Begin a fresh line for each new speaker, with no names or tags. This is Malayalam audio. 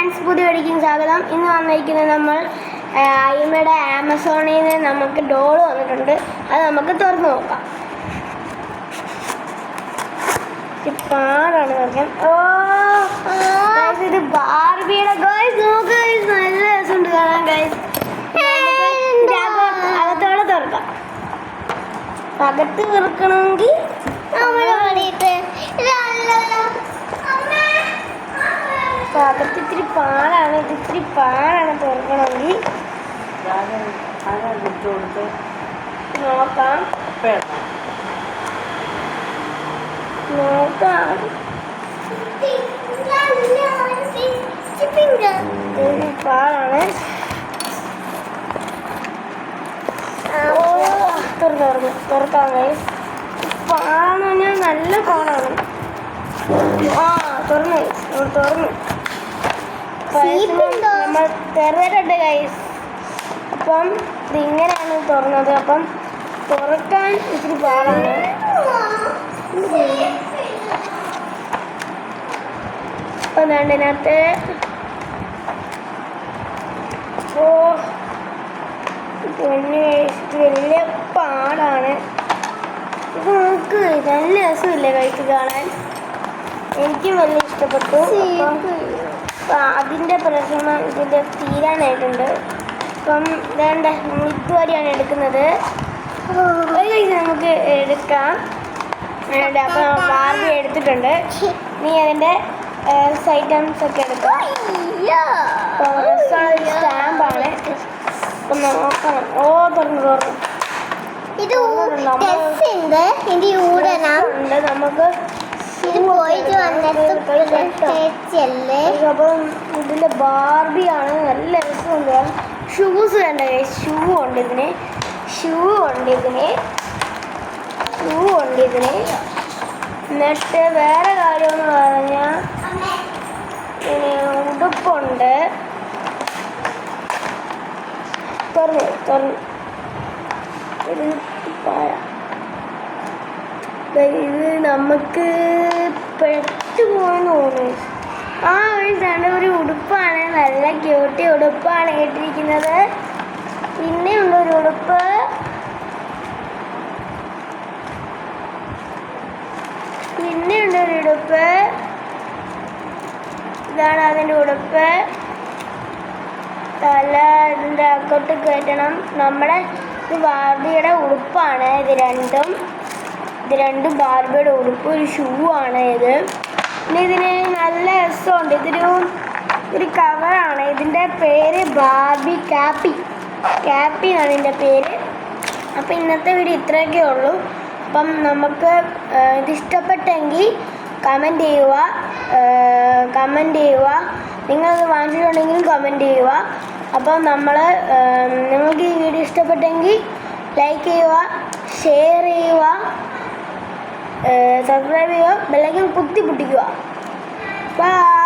ഫ്രണ്ട്സ്, പുതിയ വീഡിയോയ്ക്ക് സ്വാഗതം. ഇന്ന് വന്നിരിക്കുന്നത് നമ്മൾ അയ്മയുടെ ആമസോണിൽ നിന്ന് നമുക്ക് ഡോൾ വന്നിട്ടുണ്ട്. അത് നമുക്ക് തുറന്നു നോക്കാം. പാടാണ് നോക്കാം. ഇത് ബാർബിയുടെ നല്ല രസമുണ്ട് കാണാൻ. അകത്തോടെ തുറക്കാം. അകത്ത് തുറക്കണമെങ്കിൽ അകത്ത് ഇത്തിരി പാടാണ്. തുറക്കണമെങ്കിൽ നോക്കാം. പാടാണ്. തുറക്കാം. പാടാന്ന് പറഞ്ഞാൽ നല്ല പാടാണ്. തുറന്നു നമ്മൾ തുറന്നിട്ടുണ്ട് ഗൈസ്. അപ്പം ഇതിങ്ങനെയാണ് തുറന്നത്. അപ്പം തുറക്കാൻ ഇത്തിരി പാടാണ്. അപ്പം ഇതിനകത്ത് വലിയ പാടാണ്. ഇത് നോക്ക്, നല്ല രസമില്ലേ കഴിച്ച് കാണാൻ. എനിക്കും വലിയ ഇഷ്ടപ്പെട്ടു. അതിൻ്റെ പ്രശ്നം ഇതിൻ്റെ തീരാനായിട്ടുണ്ട്. അപ്പം വേണ്ട, ഇതുവരെയാണ് എടുക്കുന്നത്. നമുക്ക് എടുക്കാം. അപ്പം ബാർബി എടുത്തിട്ടുണ്ട്. നീ അതിൻ്റെ ഐറ്റംസ് ഒക്കെ എടുക്കാം. സ്റ്റാമ്പാണ്. അപ്പം നോക്കണം. തുറന്നു നമുക്ക് അപ്പം ഇതിന്റെ ബാർബിയാണ്. നല്ല രസമുണ്ട്. ഷൂസ് വേണ്ട. ഷൂ ഉണ്ട് ഇതിന്. എന്നിട്ട് വേറെ കാര്യമെന്ന് പറഞ്ഞാൽ ഉടുപ്പുണ്ട്. തുറന്നു ഇത് നമുക്ക് പെട്ടുപോയെന്ന് തോന്നുന്നു. ഒരു ഉടുപ്പാണ്. നല്ല ക്യൂട്ടി ഉടുപ്പാണ് ഇട്ടിരിക്കുന്നത്. പിന്നെയുണ്ട് ഒരു ഉടുപ്പ്. ഇതാണ് അതിൻ്റെ ഉടുപ്പ്. തല ഇതിൻ്റെ അകത്തോട്ട് കയറ്റണം. നമ്മുടെ ഇത് ബാർബിയുടെ ഉടുപ്പാണ്. ഇത് രണ്ടും ബാർബിയുടെ ഉടുപ്പ്. ഒരു ഷൂ ആണ് ഇത്. പിന്നെ ഇതിന് നല്ല രസമുണ്ട്. ഒരു കവറാണ്. ഇതിൻ്റെ പേര് ബാർബി ക്യാപ്പി എന്നാണ് ഇതിൻ്റെ പേര്. അപ്പം ഇന്നത്തെ വീഡിയോ ഇത്രയൊക്കെ ഉള്ളൂ. അപ്പം നമുക്ക് ഇതിഷ്ടപ്പെട്ടെങ്കിൽ കമൻറ്റ് ചെയ്യുക. നിങ്ങളത് വാങ്ങിച്ചിട്ടുണ്ടെങ്കിലും കമൻറ്റ് ചെയ്യുക. അപ്പം നിങ്ങൾക്ക് ഈ വീഡിയോ ഇഷ്ടപ്പെട്ടെങ്കിൽ ലൈക്ക് ചെയ്യുക, ഷെയർ ചെയ്യുക, സബ്സ്ക്രൈബ് ചെയ്യുക, ബെല്ലൈക്കൺ കുത്തി പൊട്ടിക്കുക. ബൈ.